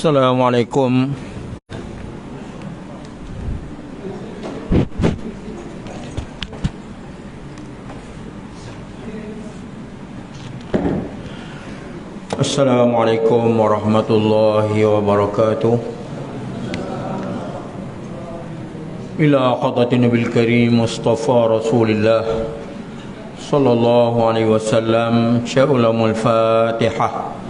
Assalamualaikum. Assalamualaikum warahmatullahi wabarakatuh. Ila hadratin Nabil Karim Mustafa Rasulillah sallallahu alaihi wasallam. Sya'ulamul Fatihah.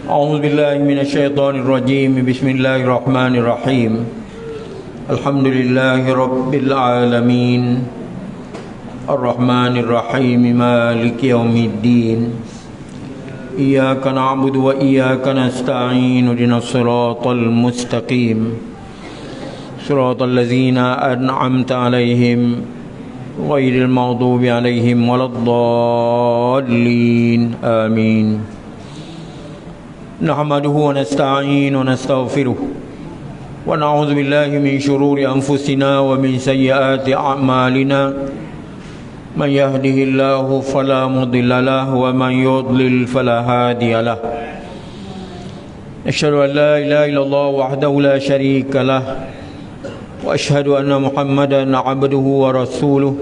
A'udzu billahi minasyaitonir rajim. Bismillahirrahmanirrahim. Alhamdulillahi rabbil alamin. Arrahmanir rahim. Maliki yaumiddin. Iyyaka na'budu wa iyyaka nasta'in. Ihdinas siratal mustaqim. Siratal ladzina an'amta 'alaihim ghairil maghdubi 'alaihim waladdallin. Amin. Nahmaduhu wa nasta'inu wa nastaghfiruh wa na'udzu billahi min shururi anfusina wa min sayyiati a'malina. Man yahdihillahu fala mudilla lahu wa man yudlil fala hadiya lahu. Asyhadu an la ilaha illallah wahdahu la syarika lah wa asyhadu anna Muhammadan 'abduhu wa rasuluh.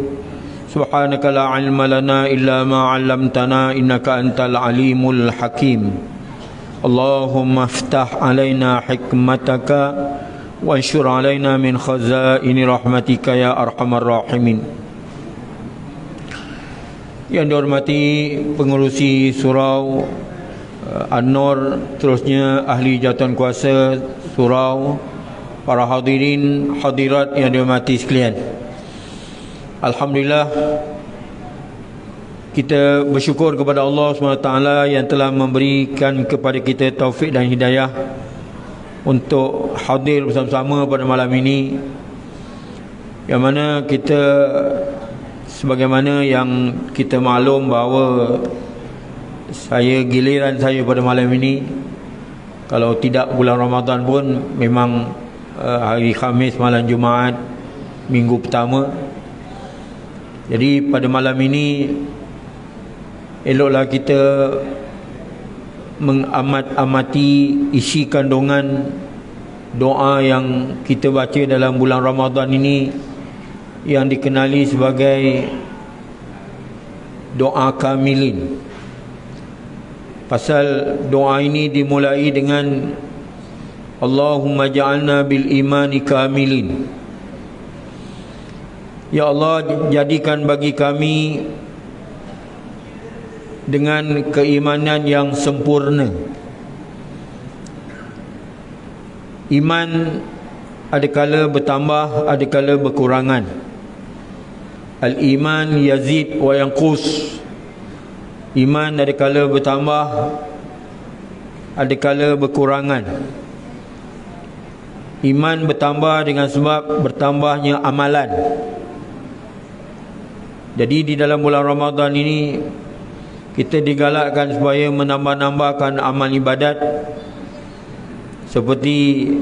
Subhanaka la ilma lana illa ma 'allamtana innaka antal alimul hakim. Allahumma aftah alaina hikmataka wa anshur alaina min khazaini rahmatika ya arhamar rahimin. Yang dihormati pengerusi surau An-Nur, terusnya ahli jawatan kuasa surau, para hadirin hadirat yang dihormati sekalian. Alhamdulillah, kita bersyukur kepada Allah SWT yang telah memberikan kepada kita taufik dan hidayah untuk hadir bersama-sama pada malam ini, yang mana kita, sebagaimana yang kita maklum bahawa giliran saya pada malam ini, kalau tidak bulan Ramadan pun memang hari Khamis, malam Jumaat, minggu pertama. Jadi pada malam ini eloklah kita mengamat-amati isi kandungan doa yang kita baca dalam bulan Ramadan ini, yang dikenali sebagai doa kamilin. Pasal doa ini dimulai dengan Allahumma ja'alna bil imani kamilin. Ya Allah, jadikan bagi kami dengan keimanan yang sempurna. Iman adakala bertambah, adakala berkurangan. Al-iman yazid wa yanqus. Iman adakala bertambah, adakala berkurangan. Iman bertambah dengan sebab bertambahnya amalan. Jadi di dalam bulan Ramadan ini kita digalakkan supaya menambah-nambahkan amal ibadat seperti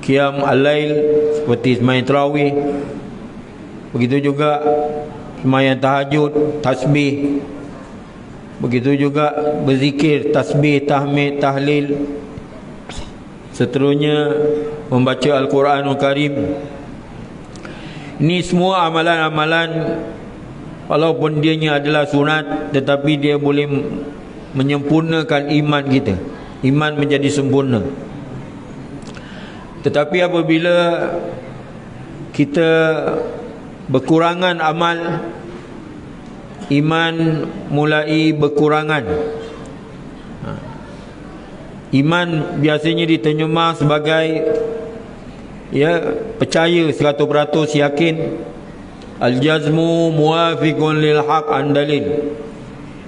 qiyam al-lail, seperti sembahyang tarawih, begitu juga sembahyang tahajud, tasbih, begitu juga berzikir, tasbih, tahmid, tahlil, seterusnya membaca Al-Quranul Karim. Ini semua amalan-amalan, walaupun dianya adalah sunat, tetapi dia boleh menyempurnakan iman kita. Iman menjadi sempurna. Tetapi apabila kita berkurangan amal, iman mulai berkurangan. Iman biasanya diterjemah sebagai percaya 100%, yakin. Al-jazmu muwafiqun lil haq an dalil.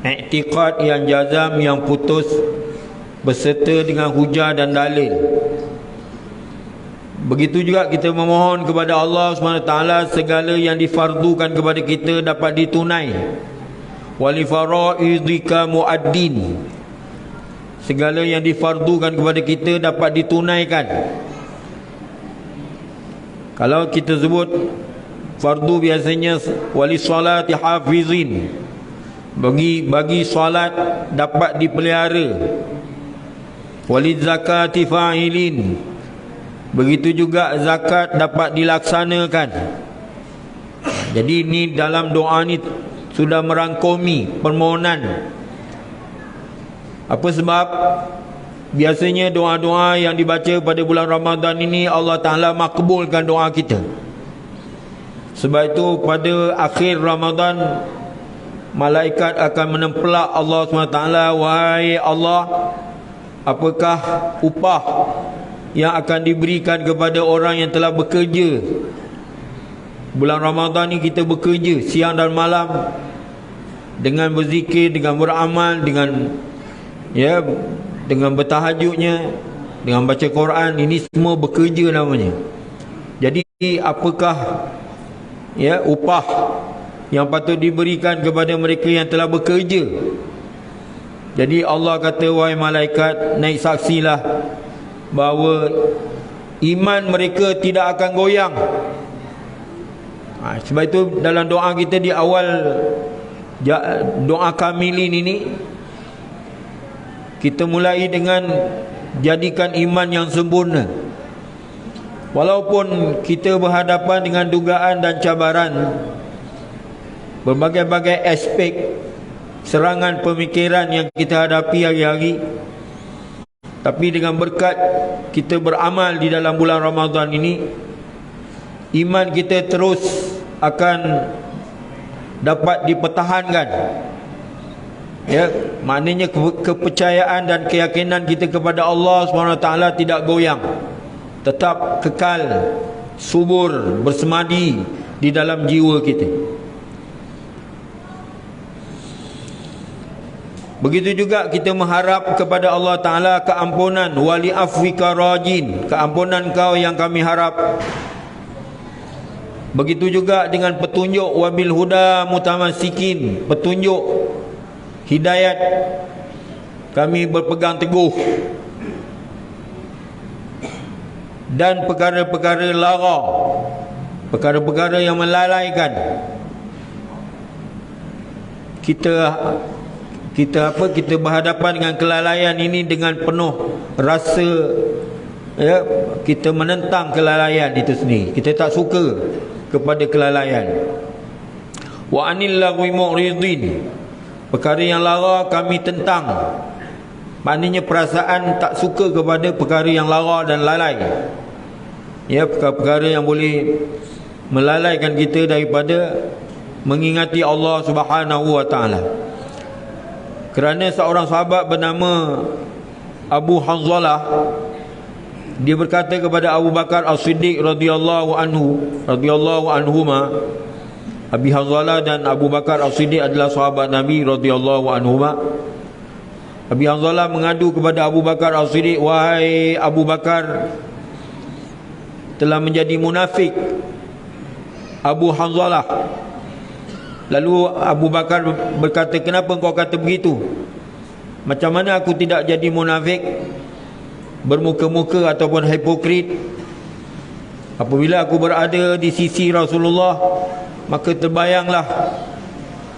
I'tiqad yang jazam, yang putus, berserta dengan hujah dan dalil. Begitu juga kita memohon kepada Allah SWT segala yang difardukan kepada kita dapat ditunai. Wali faraidika muaddin. Segala yang difardukan kepada kita dapat ditunaikan. Kalau kita sebut fardu, biasanya wali salati hafizin, bagi salat dapat dipelihara. Walizakati fa'ilin. Begitu juga zakat dapat dilaksanakan. Jadi ni dalam doa ni sudah merangkumi permohonan. Apa sebab? Biasanya doa-doa yang dibaca pada bulan Ramadan ini Allah Ta'ala makbulkan doa kita. Sebab itu pada akhir Ramadan malaikat akan menempelak Allah SWT. Wahai Allah, apakah upah yang akan diberikan kepada orang yang telah bekerja? Bulan Ramadan ni kita bekerja siang dan malam dengan berzikir, dengan beramal, dengan dengan bertahajudnya, dengan baca Quran. Ini semua bekerja namanya. Jadi apakah upah yang patut diberikan kepada mereka yang telah bekerja? Jadi Allah kata, wahai malaikat, naik saksilah bahawa iman mereka tidak akan goyang. Sebab itu dalam doa kita di awal doa kamilin ini, kita mulai dengan jadikan iman yang sempurna. Walaupun kita berhadapan dengan dugaan dan cabaran, berbagai-bagai aspek serangan pemikiran yang kita hadapi hari-hari, tapi dengan berkat kita beramal di dalam bulan Ramadan ini, iman kita terus akan dapat dipertahankan. Maknanya kepercayaan dan keyakinan kita kepada Allah SWT tidak goyang, tetap kekal, subur, bersemadi di dalam jiwa kita. Begitu juga kita mengharap kepada Allah Ta'ala keampunan. Wali afwika rajin, keampunan kau yang kami harap. Begitu juga dengan petunjuk. Wabil huda mutamasikin, petunjuk hidayat kami berpegang teguh. Dan perkara-perkara lara, perkara-perkara yang melalaikan kita berhadapan dengan kelalaian ini dengan penuh rasa kita menentang kelalaian itu sendiri. Kita tak suka kepada kelalaian. Wa anil lagwi mu'ridin, perkara yang lara kami tentang. Maknanya perasaan tak suka kepada perkara yang lara dan lalai. Perkara-perkara yang boleh melalaikan kita daripada mengingati Allah Subhanahu wa ta'ala. Kerana seorang sahabat bernama Abu Hanzalah, dia berkata kepada Abu Bakar As-Siddiq radhiyallahu anhuma. Abi Hanzalah dan Abu Bakar As-Siddiq adalah sahabat Nabi radhiyallahu anhuma. Abi Hanzalah mengadu kepada Abu Bakar As-Siddiq, wahai Abu Bakar, telah menjadi munafik Abu Hanzalah. Lalu Abu Bakar berkata, kenapa kau kata begitu? Macam mana aku tidak jadi munafik, bermuka-muka ataupun hipokrit? Apabila aku berada di sisi Rasulullah, maka terbayanglah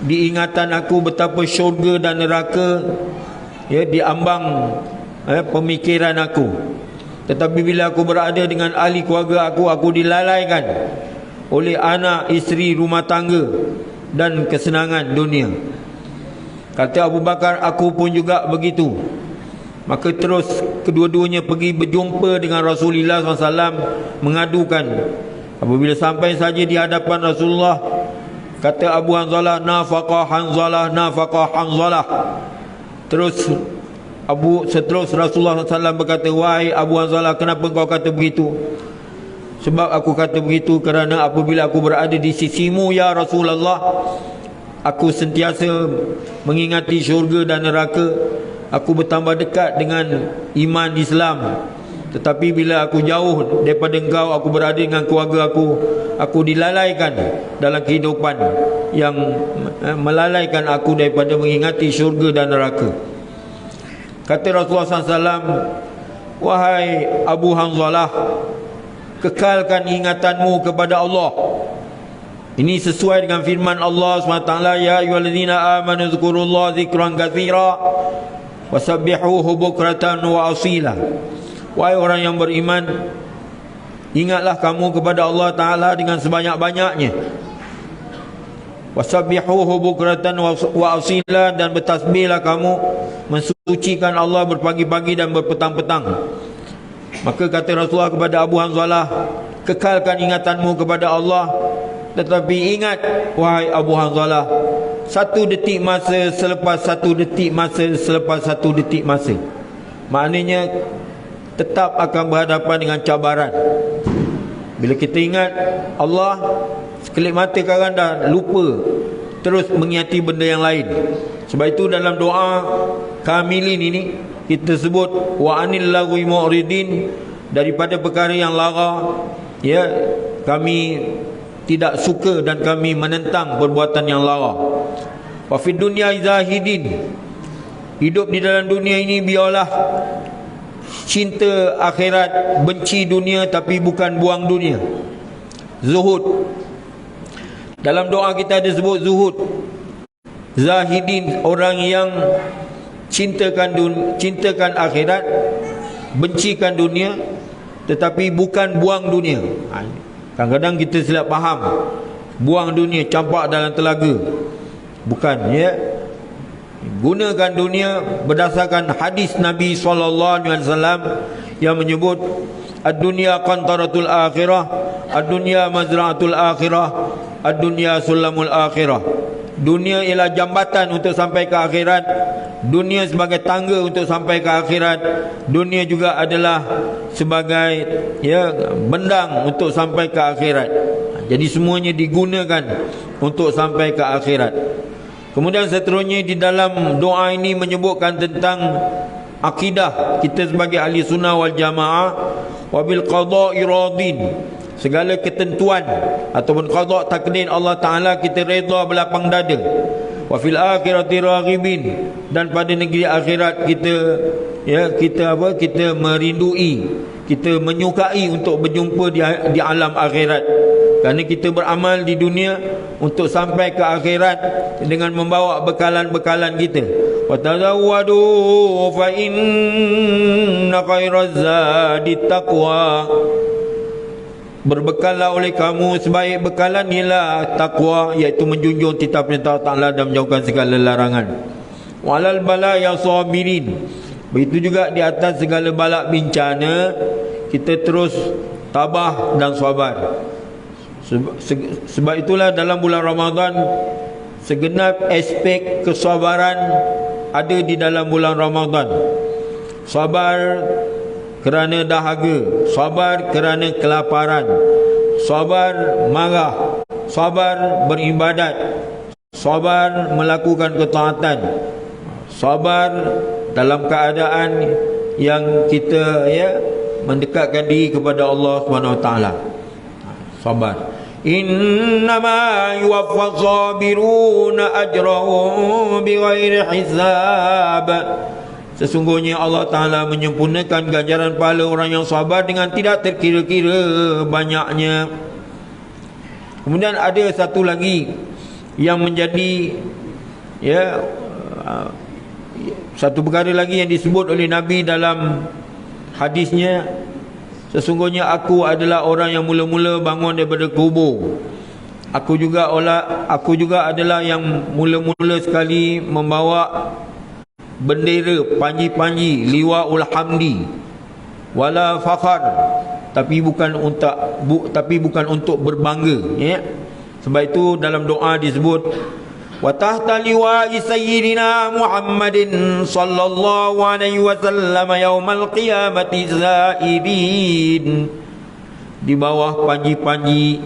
di ingatan aku betapa syurga dan neraka diambang pemikiran aku. Tetapi bila aku berada dengan ahli keluarga aku dilalaikan oleh anak, isteri, rumah tangga dan kesenangan dunia. Kata Abu Bakar, aku pun juga begitu. Maka terus kedua-duanya pergi berjumpa dengan Rasulullah SAW, mengadukan. Apabila sampai saja di hadapan Rasulullah, kata Abu Hanzalah, nafaqah Hanzalah, nafaqah Hanzalah. Terus Rasulullah SAW berkata, wahai Abu Hanzalah, kenapa kau kata begitu? Sebab aku kata begitu kerana apabila aku berada di sisimu ya Rasulullah, aku sentiasa mengingati syurga dan neraka. Aku bertambah dekat dengan iman Islam. Tetapi bila aku jauh daripada engkau, aku berada dengan keluarga aku dilalaikan dalam kehidupan yang melalaikan aku daripada mengingati syurga dan neraka. Kata Rasulullah SAW, wahai Abu Hanzalah, kekalkan ingatanmu kepada Allah. Ini sesuai dengan firman Allah SWT, ya ayyuhallazina amanu dzkurullaha dzikran katsira wasabbihuhu bukratan wa asila. Wahai orang yang beriman, ingatlah kamu kepada Allah Ta'ala dengan sebanyak-banyaknya. Wasabbihuhu bukratan wa asila, dan bertasbihlah kamu, mensucikan Allah berpagi-pagi dan berpetang-petang. Maka kata Rasulullah kepada Abu Hanzalah, kekalkan ingatanmu kepada Allah, tetapi ingat wahai Abu Hanzalah, satu detik masa selepas satu detik masa selepas satu detik masa. Maknanya tetap akan berhadapan dengan cabaran. Bila kita ingat Allah, sekelip mata kadang dah lupa, terus mengingati benda yang lain. Sebab itu dalam doa kamilin ini kita sebut wa anil lagwi mu'ridin, daripada perkara yang lara, ya, kami tidak suka dan kami menentang perbuatan yang lara. Wa fid dunya zahidin, hidup di dalam dunia ini biarlah cinta akhirat, benci dunia tapi bukan buang dunia. Zuhud, dalam doa kita ada sebut zuhud. Zahidin, orang yang cintakan akhirat, bencikan dunia, tetapi bukan buang dunia. Kadang-kadang kita silap faham, buang dunia, campak dalam telaga. Bukan, ya. Gunakan dunia berdasarkan hadis Nabi SAW yang menyebut ad-dunya qantaratul akhirah, ad-dunya mazra'atul akhirah, ad-dunya sulamul akhirah. Dunia ialah jambatan untuk sampai ke akhirat, dunia sebagai tangga untuk sampai ke akhirat, dunia juga adalah sebagai, ya, bendang untuk sampai ke akhirat. Jadi semuanya digunakan untuk sampai ke akhirat. Kemudian seterusnya di dalam doa ini menyebutkan tentang akidah kita sebagai ahli sunnah wal jamaah. Wabil qada'i radin, segala ketentuan ataupun qada' takdir Allah Ta'ala kita redha berlapang dada. Wa fil akhirati raghibin, dan pada negeri akhirat kita, ya, kita merindui, kita menyukai untuk berjumpa di alam akhirat. Kerana kita beramal di dunia untuk sampai ke akhirat dengan membawa bekalan-bekalan kita. Wa tazawwadu fa inna khairaz zadi taqwa, berbekallah oleh kamu, sebaik bekalan ialah takwa, iaitu menjunjung titah perintah Ta'ala dan menjauhkan segala larangan. Walal balaya sabirin, begitu juga di atas segala balak bencana kita terus tabah dan sabar. Sebab itulah dalam bulan Ramadan segenap aspek kesabaran ada di dalam bulan Ramadan. Sabar kerana dahaga, sabar kerana kelaparan, sabar marah, sabar beribadat, sabar melakukan ketaatan, sabar dalam keadaan yang kita, ya, mendekatkan diri kepada Allah Subhanahu Wa Taala. Sabar. Innama yuwaffas sabiruna ajrahum bighairi hisab, sesungguhnya Allah Ta'ala menyempurnakan ganjaran pahala orang yang sabar dengan tidak terkira-kira banyaknya. Kemudian ada satu lagi yang menjadi, ya, satu perkara lagi yang disebut oleh Nabi dalam hadisnya, sesungguhnya aku adalah orang yang mula-mula bangun daripada kubur. Aku juga adalah yang mula-mula sekali membawa bendera panji-panji liwaul hamdi wala fakhar, tapi bukan untuk berbangga, ya. Sebab itu dalam doa disebut wa tahta liwa'i sayyidina Muhammadin sallallahu alaihi wasallam yaumal qiyamati zaidin, di bawah panji-panji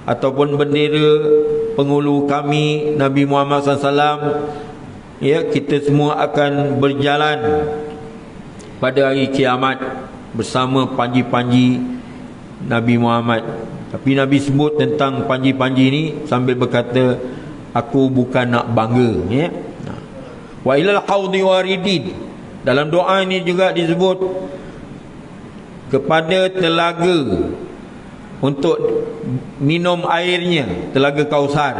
ataupun bendera penghulu kami Nabi Muhammad SAW, ya, kita semua akan berjalan pada hari kiamat bersama panji-panji Nabi Muhammad. Tapi Nabi sebut tentang panji-panji ini sambil berkata, aku bukan nak bangga, ya. Wa ilal haudi waridin, dalam doa ini juga disebut kepada telaga untuk minum airnya, telaga Kausar,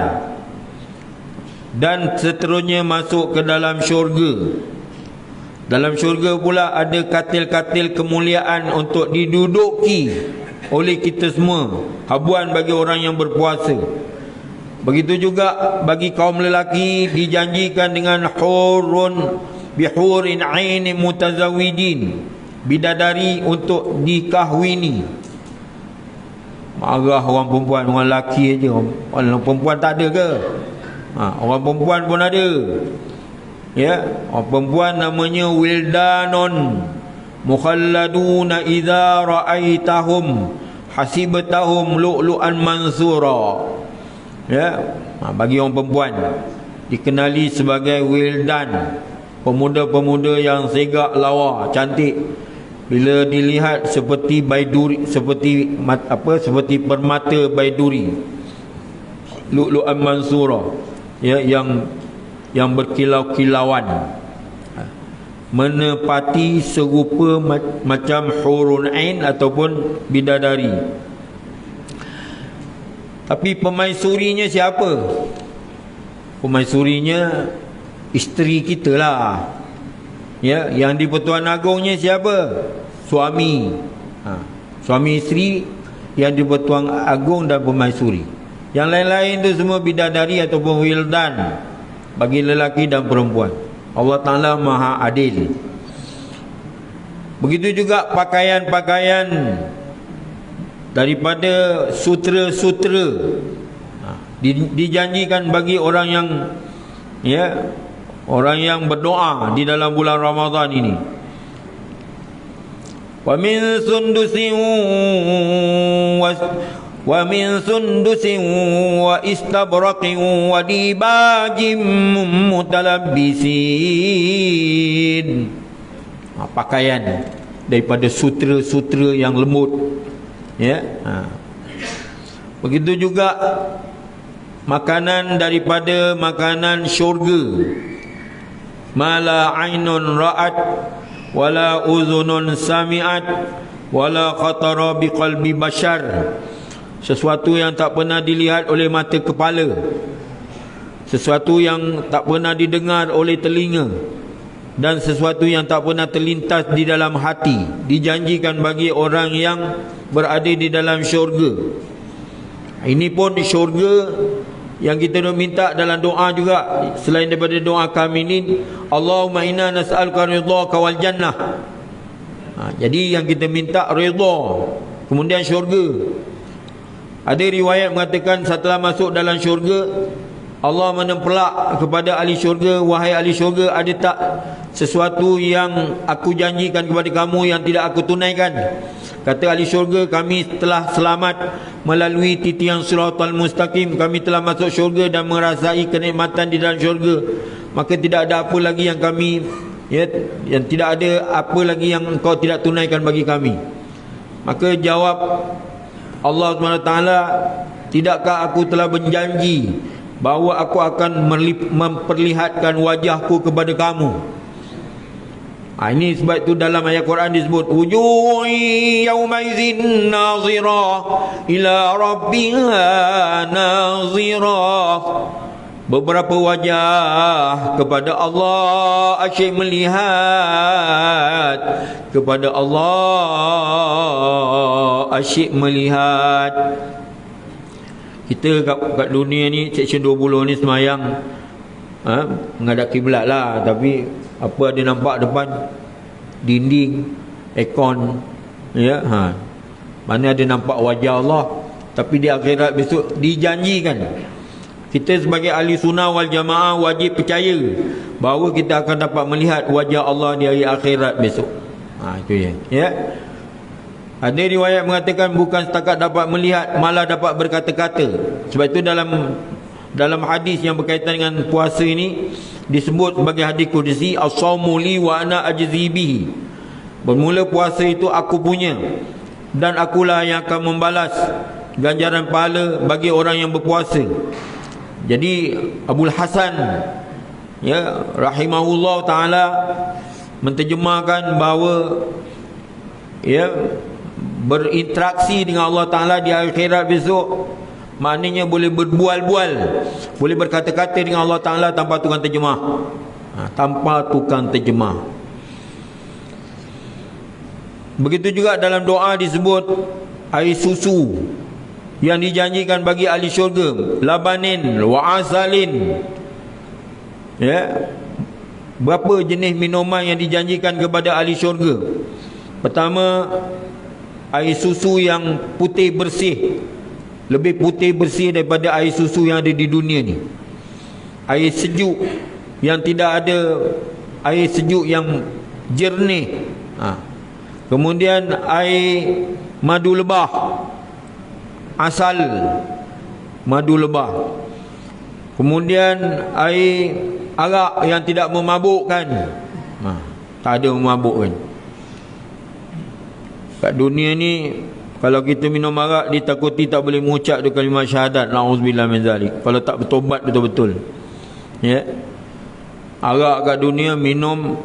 dan seterusnya masuk ke dalam syurga. Dalam syurga pula ada katil-katil kemuliaan untuk diduduki oleh kita semua, habuan bagi orang yang berpuasa. Begitu juga bagi kaum lelaki dijanjikan dengan hurun bihurin ainin mutazawidin, bidadari untuk dikahwini. Marah orang perempuan, orang lelaki aja. Orang perempuan tak ada ke? Orang perempuan pun ada. Ya, orang perempuan namanya wildanun mukhalladuna idza ra'aitahum hasibatahum lu'lu'an mansura. Ya, bagi orang perempuan dikenali sebagai wildan, pemuda-pemuda yang segak lawa, cantik. Bila dilihat seperti baiduri, seperti seperti permata baiduri, lu'lu'an mansura, ya, yang berkilau-kilauan, menepati serupa macam hurun ain ataupun bidadari. Tapi pemaisurinya siapa? Pemaisurinya isteri kita lah. Ya, yang di Pertuan Agungnya siapa? Suami. Suami isteri yang di Pertuan Agung dan pemaisuri. Yang lain-lain tu semua bidadari ataupun wildan, bagi lelaki dan perempuan. Allah Ta'ala Maha Adil. Begitu juga pakaian-pakaian daripada sutra-sutra dijanjikan bagi orang yang, ya, orang yang berdoa di dalam bulan Ramadan ini. Wa min sundusin wa istabraqin wa dibajim mutalabbisin. Pakaian daripada sutra-sutra yang lembut, ya. Begitu juga makanan daripada makanan syurga. Mala ainun ra'at wala uzunun sami'at wala khatara biqalbi bashar. Sesuatu yang tak pernah dilihat oleh mata kepala, sesuatu yang tak pernah didengar oleh telinga, dan sesuatu yang tak pernah terlintas di dalam hati, dijanjikan bagi orang yang berada di dalam syurga. Ini pun syurga yang kita nak minta dalam doa juga, selain daripada doa kami ini, Allahumma inna nas'aluka ridhaka wal jannah. Jadi yang kita minta ridha, kemudian syurga. Ada riwayat mengatakan setelah masuk dalam syurga, Allah menempelak kepada ahli syurga, wahai ahli syurga, ada tak sesuatu yang aku janjikan kepada kamu yang tidak aku tunaikan? Kata ahli syurga, kami telah selamat melalui titian siratal mustaqim, kami telah masuk syurga dan merasai kenikmatan di dalam syurga. Maka tidak ada apa lagi yang kami, ya, yang tidak ada apa lagi yang engkau tidak tunaikan bagi kami. Maka jawab Allah SWT, tidakkah aku telah berjanji bahawa aku akan memperlihatkan wajahku kepada kamu? Ini sebab itu dalam ayat Quran disebut wujuhun yaumaizin nazirah ila rabbiha nazirah. Beberapa wajah kepada Allah asyik melihat, kepada Allah asyik melihat. Kita kat dunia ni, seksyen 20 ni semayang menghadap kiblat lah, tapi apa ada nampak depan? Dinding, aircon, ya, mana ada nampak wajah Allah. Tapi di akhirat besok dijanjikan. Kita sebagai ahli sunnah wal jamaah wajib percaya bahawa kita akan dapat melihat wajah Allah di hari akhirat besok. Itu ya. Ada riwayat mengatakan bukan setakat dapat melihat, malah dapat berkata-kata. Sebab itu dalam hadis yang berkaitan dengan puasa ini disebut sebagai hadis qudsi, as-saumu li wa ana ajzi bihi. Bermula puasa itu aku punya, dan akulah yang akan membalas ganjaran pahala bagi orang yang berpuasa. Jadi Abul Hasan, ya, rahimahullah taala menterjemahkan bahawa, ya, berinteraksi dengan Allah Ta'ala di akhirat besok, maknanya boleh berbual-bual, boleh berkata-kata dengan Allah Ta'ala tanpa tukang terjemah, tanpa tukang terjemah. Begitu juga dalam doa disebut air susu yang dijanjikan bagi ahli syurga, labanin wa asalin. Ya. Berapa jenis minuman yang dijanjikan kepada ahli syurga? Pertama, air susu yang putih bersih, lebih putih bersih daripada air susu yang ada di dunia ni. Air sejuk yang tidak ada, air sejuk yang jernih. Kemudian air madu lebah, asal madu lebah. Kemudian air arak yang tidak memabukkan. Tak ada memabukkan. Kat dunia ni, kalau kita minum arak, ditakuti tak boleh mengucap tu kalimah syahadat, na'udzubillah min zalik, kalau tak bertobat betul-betul. Ya. Arak kat dunia minum,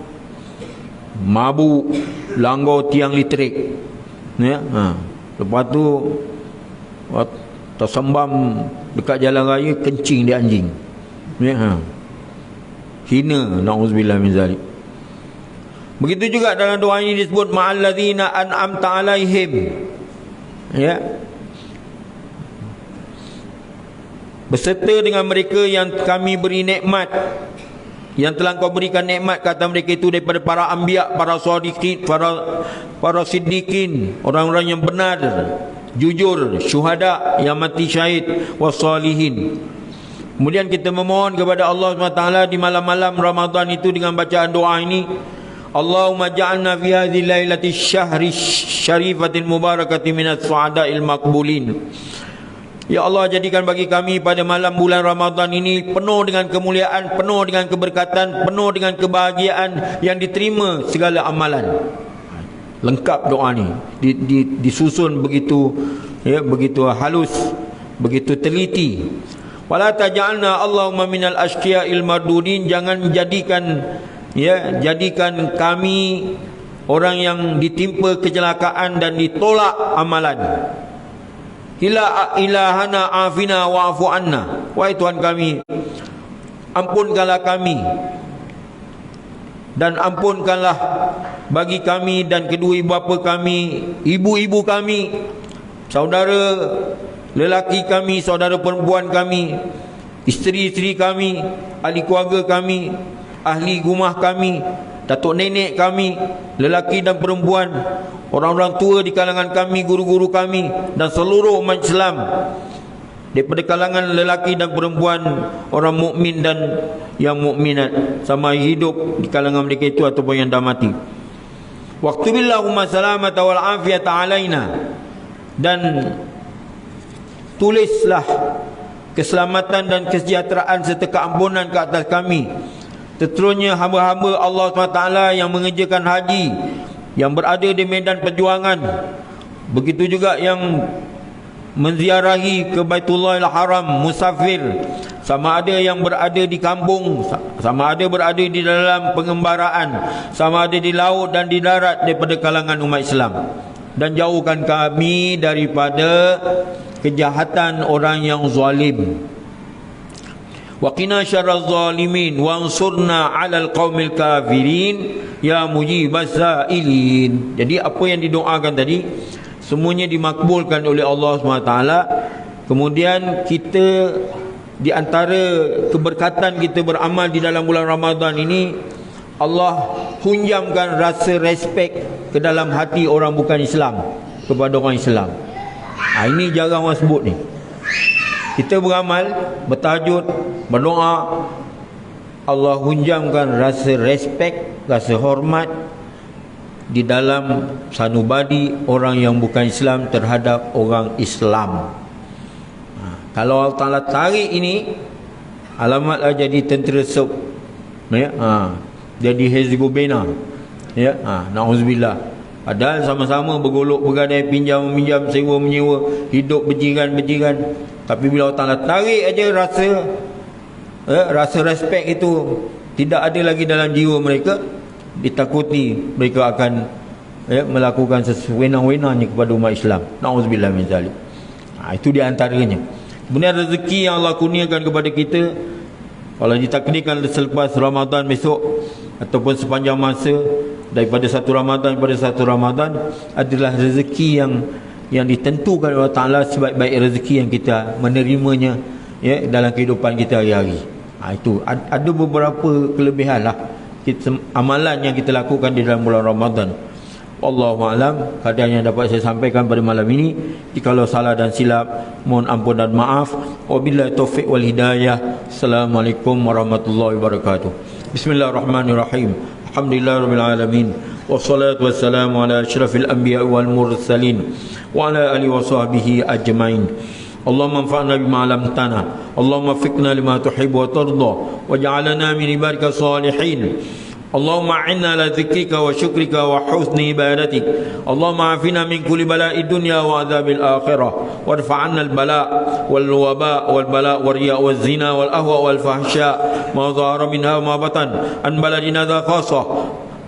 mabuk, langgar tiang listrik. Ya. Lepas tu tersembam dekat jalan raya, kencing dia anjing. Ya. Hina, na'udzubillah min zalik. Begitu juga dalam doa ini disebut ma'alladzina an'amta alaihim. Ya. Berserta dengan mereka yang kami beri nikmat, yang telah kau berikan nikmat kata mereka itu daripada para anbiya, para shadiqin, para siddiqin, orang-orang yang benar, jujur, syuhada yang mati syahid, wassalihin. Kemudian kita memohon kepada Allah SWT di malam-malam Ramadan itu dengan bacaan doa ini, Allahumma ja'alna fi hadhihi lailati syahri syarifatin mubarakati minat su'ada'il maqbulin. Ya Allah, jadikan bagi kami pada malam bulan Ramadan ini penuh dengan kemuliaan, penuh dengan keberkatan, penuh dengan kebahagiaan yang diterima segala amalan. Lengkap doa ni, disusun begitu, ya, begitu halus, begitu teliti. Wala taj'alna Allahumma minal ashqiya'il mardudin. Jangan jadikan, ya, jadikan kami orang yang ditimpa kecelakaan dan ditolak amalan. Ila ilahana afina wa'fu anna. Wahai Tuhan kami, ampunkanlah kami dan ampunkanlah bagi kami dan kedua ibu bapa kami, ibu-ibu kami, saudara lelaki kami, saudara perempuan kami, isteri-isteri kami, ahli keluarga kami, ahli rumah kami, datuk nenek kami, lelaki dan perempuan, orang-orang tua di kalangan kami, guru-guru kami, dan seluruh umat Islam daripada kalangan lelaki dan perempuan, orang mukmin dan yang mukminat, sama hidup di kalangan mereka itu ataupun yang dah mati. Waqtu billahumma salamata wal afiyata alaina. Dan tulislah keselamatan dan kesejahteraan serta keampunan ke atas kami. Seterusnya hamba-hamba Allah SWT yang mengerjakan haji, yang berada di medan perjuangan, begitu juga yang menziarahi ke Baitullahil Haram, musafir, sama ada yang berada di kampung, sama ada berada di dalam pengembaraan, sama ada di laut dan di darat daripada kalangan umat Islam. Dan jauhkan kami daripada kejahatan orang yang zalim. Wa qina syarraz zalimin wansurna 'alal qaumil kafirin ya mujibas sa'ilin. Jadi apa yang didoakan tadi semuanya dimakbulkan oleh Allah SWT. Kemudian kita, di antara keberkatan kita beramal di dalam bulan Ramadan ini, Allah hunjamkan rasa respek ke dalam hati orang bukan Islam kepada orang Islam. Ini jarang orang sebut ni. Kita beramal, bertahajud, berdoa, Allah hunjamkan rasa respek, rasa hormat di dalam sanubadi orang yang bukan Islam terhadap orang Islam. Kalau Allah Ta'ala tarik ini, alamatlah jadi tentera sub, ya? Jadi Hezbollah, ya? Na'udzubillah. Padahal sama-sama bergolok bergadai, pinjam-minjam, sewa-menyewa, hidup berjiran-berjiran. Tapi bila Allah Ta'ala tarik aja rasa respek itu tidak ada lagi dalam jiwa mereka, ditakuti mereka akan, ya, melakukan sewenang-wenangnya kepada umat Islam. Na'udzubillah min zalik. Itu di antaranya. Kemudian rezeki yang Allah kurniakan kepada kita, kalau ditakdirkan selepas Ramadan besok ataupun sepanjang masa, daripada satu Ramadan kepada satu Ramadan adalah rezeki yang ditentukan oleh Allah Ta'ala, sebaik-baik rezeki yang kita menerimanya ya, dalam kehidupan kita hari-hari. Itu ada beberapa kelebihan lah amalan yang kita lakukan di dalam bulan Ramadan. Wallahu'alam, kadar yang dapat saya sampaikan pada malam ini. Jikalau salah dan silap, mohon ampun dan maaf. Wabillahi taufiq wal hidayah. Assalamualaikum warahmatullahi wabarakatuh. Bismillahirrahmanirrahim. Alhamdulillahirabbil alamin. Wassalatu wassalamu ala asyrafil anbiya wal mursalin wa ala alihi washabbihi ajmain. Allahumma anfa'na bima 'allamtana. Allahumma fiqna lima tuhibbu wa tarda waj'alna min ibadika salihin. Allahumma a'inna ala dzikrika wa syukrika wa husni ibadatik. Allahumma afina min kulli bala'i dunya wa adzabil akhirah warfa'anna al-bala' wal waba' wal bala' wal riya' wal zina wal ahwa wal fahsya' ma dhahara minha wa ma batan an baladina dha khasah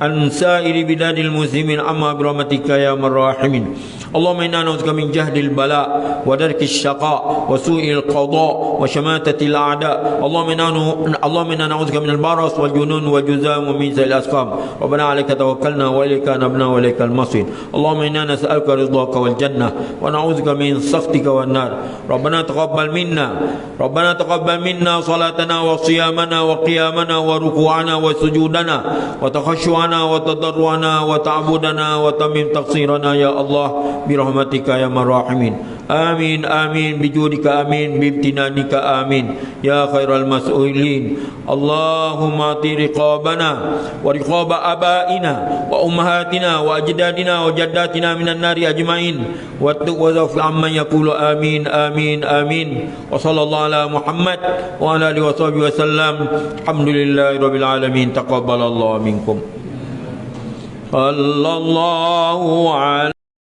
an sa'iri bidadil muslimin amma birahmatika ya marrahimin. Allahumma inna na'udzubika min jahdil bala' wa darkis syaqa' wa su'il qada' wa syamatatil a'da'. Allahumma inna na'udzubika minal baras wal junun wa juzam wa min sa'il asqam. Rabbana 'alaika tawakkalna wa ilayka anabna wa ilaikal masir. Allahumma inna nas'aluka ridhaka wal jannah wa na'udzubika min sakhtika wan nar. Rabbana taqabbal minna salatana wa siyamana wa qiyamana wa ruku'ana wa sujudana wa takhashu'ana wa tadarru'ana wa ta'budana wa tamim taqsirana ya Allah birahmatika ya marhamin. Amin amin bijudika amin bimtinanika amin ya khairal mas'ulin. Allahumma ati riqabana wa riqaba abaina wa ummahatina wa ajdadina wa jaddatina minan nari ajmain wa tuwazafi amman yaqulu amin amin amin. Wa sallallahu ala Muhammad wa ala alihi wa sahbihi wasallam. Alhamdulillahi rabbil alamin. Taqabbalallahu minkum. Sallallahu alaihi